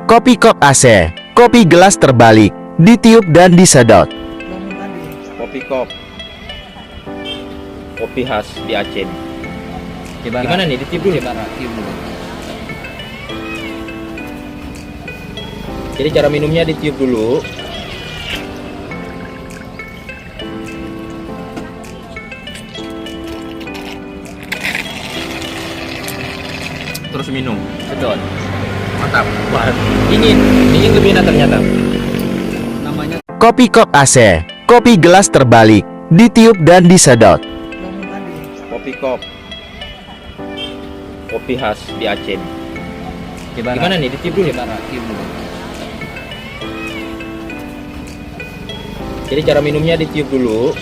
Kopi kop AC, kopi gelas terbalik, ditiup dan disedot. Kopi kop, kopi khas di Aceh. Gimana nih, ditiup dulu? Jadi cara minumnya ditiup dulu. Terus minum. Betul. Mantap. Wah, dingin lebih enak ternyata. Namanya Kopi kop AC, kopi gelas terbalik, ditiup dan disedot. kopi kop, kopi khas di Aceh. Gimana nih, ditiup dulu? Jadi cara minumnya ditiup dulu.